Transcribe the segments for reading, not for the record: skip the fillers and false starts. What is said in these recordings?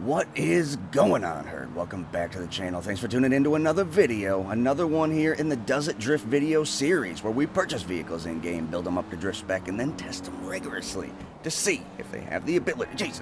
What is going on, herd? Welcome back to the channel. Thanks for tuning in to another video. Another one here in the Does It Drift video series, where we purchase vehicles in-game, build them up to drift spec, and then test them rigorously to see if they have the ability,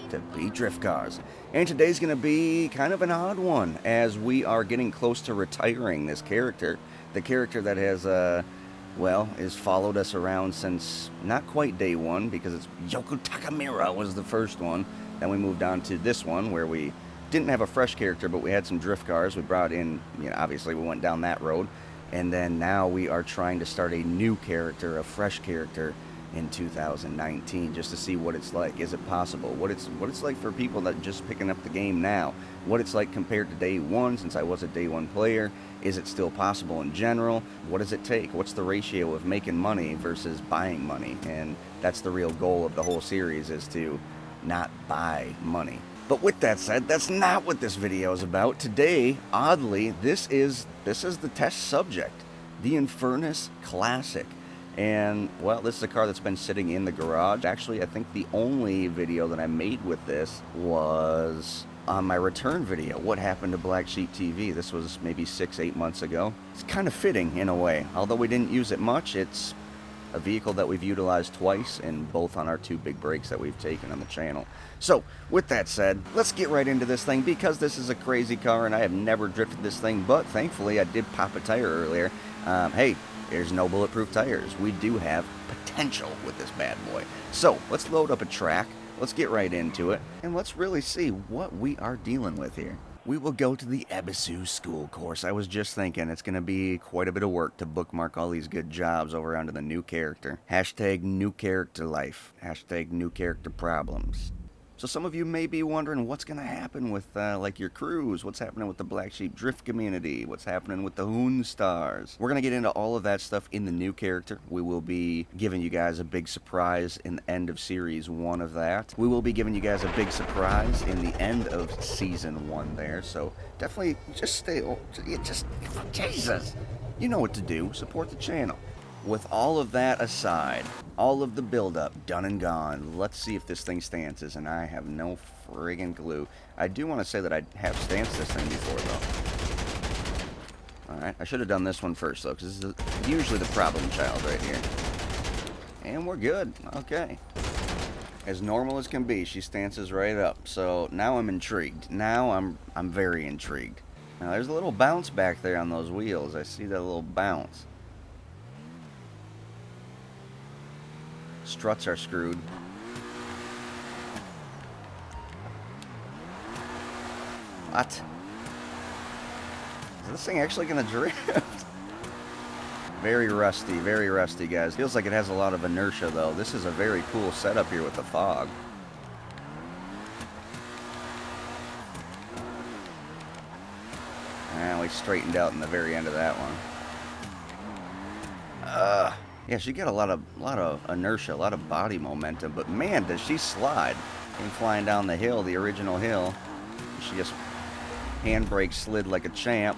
to be drift cars. And today's going to be kind of an odd one, as we are getting close to retiring this character. The character that has, has followed us around since not quite day one, because it's Yoko Takamura was the first one. Then we moved on to this one, where we didn't have a fresh character, but we had some drift cars. We brought in, obviously we went down that road. And then now we are trying to start a new character, a fresh character in 2019, just to see what it's like. Is it possible? What it's like for people that are just picking up the game now. What it's like compared to day one, since I was a day one player. Is it still possible in general? What does it take? What's the ratio of making money versus buying money? And that's the real goal of the whole series, is to not buy money. But with that said, that's not what this video is about. Today, oddly, this is the test subject, the Infernus Classic. And, well, this is a car that's been sitting in the garage. Actually, I think the only video that I made with this was on my return video, What Happened to Black Sheep TV. This was maybe 6-8 months ago. It's kind of fitting in a way. Although we didn't use it much, it's a vehicle that we've utilized twice, and both on our two big breaks that we've taken on the channel. So, with that said, let's get right into this thing, because this is a crazy car and I have never drifted this thing, but thankfully I did pop a tire earlier. Hey, there's no bulletproof tires. We do have potential with this bad boy. So, let's load up a track, let's get right into it, and let's really see what we are dealing with here. We will go to the Ebisu school course. I was just thinking it's going to be quite a bit of work to bookmark all these good jobs over onto the new character. Hashtag new character life. Hashtag new character problems. So some of you may be wondering what's going to happen with like your crews. What's happening with the Black Sheep Drift community? What's happening with the Hoon Stars? We're going to get into all of that stuff in the new character. We will be giving you guys a big surprise in the end of Series 1 of that. We will be giving you guys a big surprise in the end of Season 1 there. So definitely just stay, Jesus. You know what to do. Support the channel. With all of that aside, all of the build-up done and gone, let's see if this thing stances, and I have no friggin' clue. I do want to say that I have stanced this thing before, though. Alright, I should have done this one first, though, because this is usually the problem child right here. And we're good. Okay. As normal as can be, she stances right up. So now I'm intrigued. Now I'm very intrigued. Now there's a little bounce back there on those wheels. I see that little bounce. Struts are screwed. What? Is this thing actually gonna drift? Very rusty, guys. Feels like it has a lot of inertia, though. This is a very cool setup here with the fog. And we straightened out in the very end of that one. Yeah, she got a lot of inertia, a lot of body momentum, but man, does she slide. Came flying down the hill, the original hill. She just handbrake slid like a champ.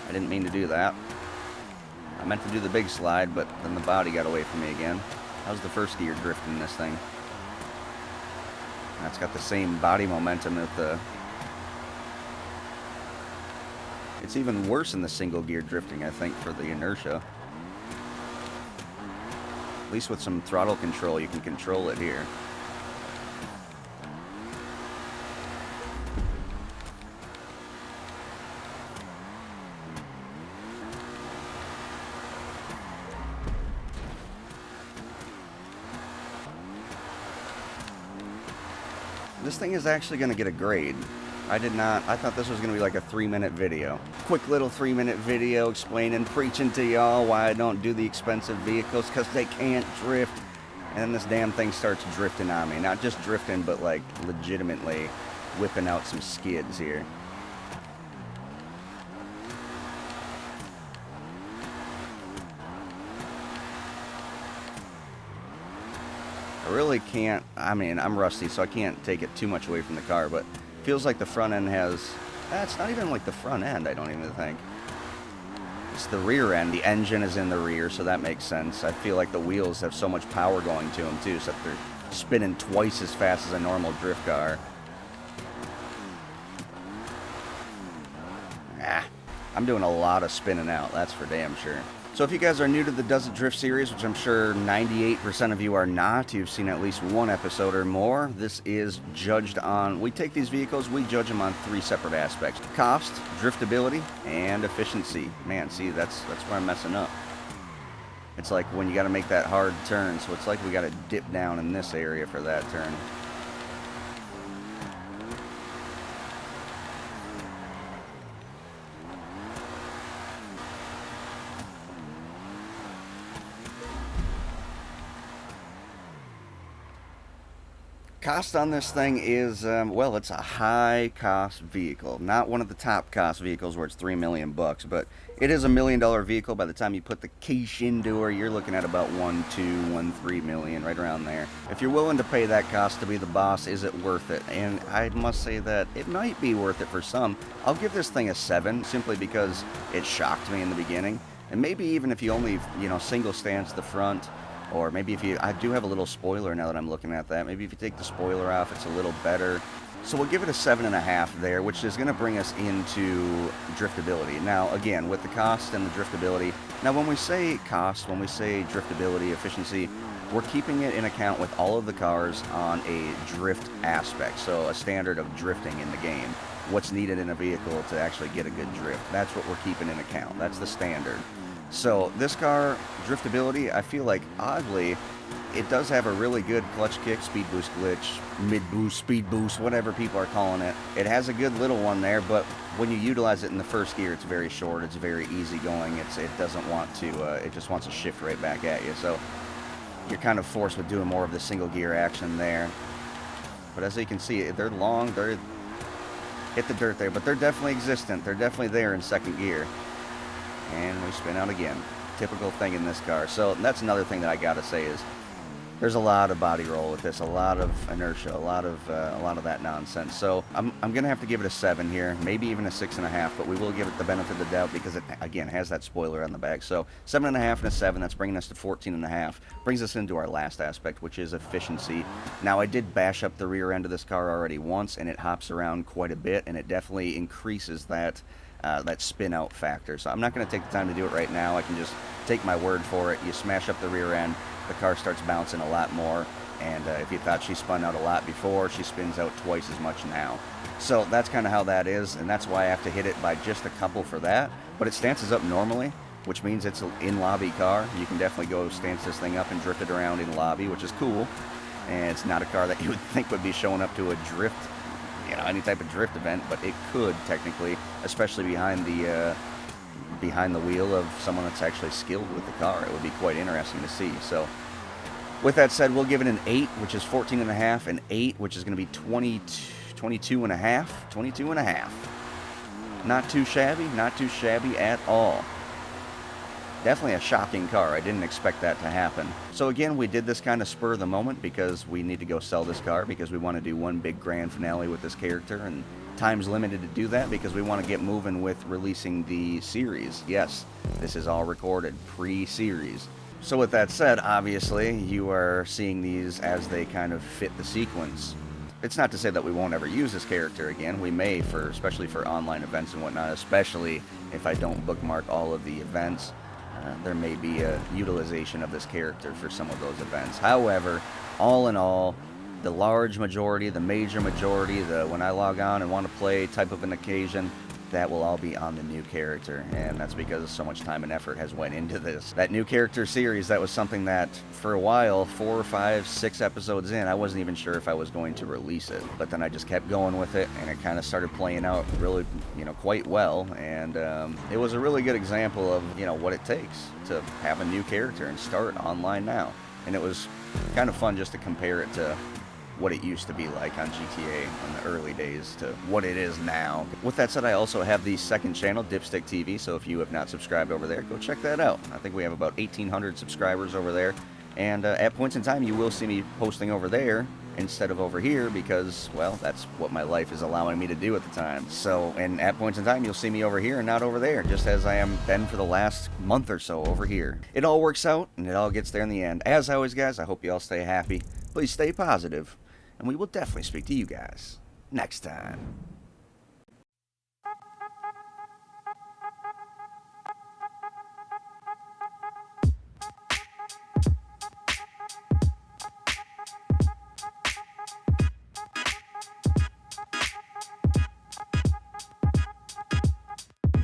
I didn't mean to do that. I meant to do the big slide, but then the body got away from me again. How's the first gear drifting this thing? That's got the same body momentum that the... It's even worse in the single gear drifting, I think, for the inertia. At least with some throttle control, you can control it here. This thing is actually going to get a grade. I thought this was going to be like a 3-minute video. Quick little 3-minute video explaining, preaching to y'all why I don't do the expensive vehicles, because they can't drift. And then this damn thing starts drifting on me. Not just drifting, but like legitimately whipping out some skids here. I really can't, I'm rusty, so I can't take it too much away from the car, but feels like the front end has, it's not even like the front end, I don't even think. it's the rear end. The engine is in the rear, so that makes sense. I feel like the wheels have so much power going to them too, so that they're spinning twice as fast as a normal drift car. I'm doing a lot of spinning out, that's for damn sure. So if you guys are new to the Does It Drift series, which I'm sure 98% of you are not, you've seen at least one episode or more, this is judged on, we take these vehicles, we judge them on 3 separate aspects. Cost, driftability, and efficiency. Man, see, that's where I'm messing up. It's like when you got to make that hard turn, so it's like we got to dip down in this area for that turn. Cost on this thing is, well, it's a high-cost vehicle. Not one of the top-cost vehicles where it's $3 million bucks, but it is a $1 million vehicle. By the time you put the cash into her, you're looking at about 1.3 million, right around there. If you're willing to pay that cost to be the boss, is it worth it? And I must say that it might be worth it for some. I'll give this thing a 7, simply because it shocked me in the beginning. And maybe even if you only, single stance the front, or maybe if you, I do have a little spoiler now that I'm looking at that. Maybe if you take the spoiler off, it's a little better. So we'll give it a 7.5 there, which is going to bring us into driftability. Now, again, with the cost and the driftability. Now, when we say cost, when we say driftability, efficiency, we're keeping it in account with all of the cars on a drift aspect. So a standard of drifting in the game. What's needed in a vehicle to actually get a good drift. That's what we're keeping in account. That's the standard. So this car, driftability, I feel like, oddly, it does have a really good clutch kick, speed boost glitch, mid boost, speed boost, whatever people are calling it. It has a good little one there, but when you utilize it in the first gear, it's very short, it's very easy going, it doesn't want to, it just wants to shift right back at you. So you're kind of forced with doing more of the single gear action there. But as you can see, they're long, they're hit the dirt there, but they're definitely existent. They're definitely there in second gear. And we spin out again. Typical thing in this car. So that's another thing that I gotta say is there's a lot of body roll with this, a lot of inertia, a lot of that nonsense. So I'm gonna have to give it a 7 here, maybe even a 6.5, but we will give it the benefit of the doubt because it again has that spoiler on the back. So 7.5 and a 7, that's bringing us to 14.5. Brings us into our last aspect, which is efficiency. Now I did bash up the rear end of this car already once, and it hops around quite a bit, and it definitely increases that spin out factor. So I'm not going to take the time to do it right now. I can just take my word for it. You smash up the rear end, the car starts bouncing a lot more, and if you thought she spun out a lot before, she spins out twice as much now. So that's kind of how that is, and that's why I have to hit it by just a couple for that. But it stances up normally, which means it's an in-lobby car. You can definitely go stance this thing up and drift it around in lobby, which is cool. And it's not a car that you would think would be showing up to a drift, any type of drift event, but it could technically, especially behind the wheel of someone that's actually skilled with the car. It would be quite interesting to see. So with that said, we'll give it an 8, which is 14.5, an 8, which is going to be 22.5. Not too shabby at all. Definitely a shocking car. I didn't expect that to happen. So again, we did this kind of spur of the moment because we need to go sell this car because we want to do one big grand finale with this character, and time's limited to do that because we want to get moving with releasing the series. Yes, this is all recorded pre-series. So with that said, obviously, you are seeing these as they kind of fit the sequence. It's not to say that we won't ever use this character again. We may, especially for online events and whatnot, especially if I don't bookmark all of the events. There may be a utilization of this character for some of those events. However, all in all, the large majority, the major majority, when I log on and want to play type of an occasion, that will all be on the new character, and that's because so much time and effort has went into this. That new character series, that was something that for a while, 4, 5, 6 episodes in, I wasn't even sure if I was going to release it, but then I just kept going with it, and it kind of started playing out really, quite well, and it was a really good example of, what it takes to have a new character and start online now, and it was kind of fun just to compare it to what it used to be like on GTA in the early days to what it is now. With that said, I also have the second channel, Dipstick TV, so if you have not subscribed over there, go check that out. I think we have about 1,800 subscribers over there, and at points in time, you will see me posting over there instead of over here because, well, that's what my life is allowing me to do at the time. So, and at points in time, you'll see me over here and not over there, just as I am been for the last month or so over here. It all works out, and it all gets there in the end. As always, guys, I hope you all stay happy. Please stay positive, and we will definitely speak to you guys next time.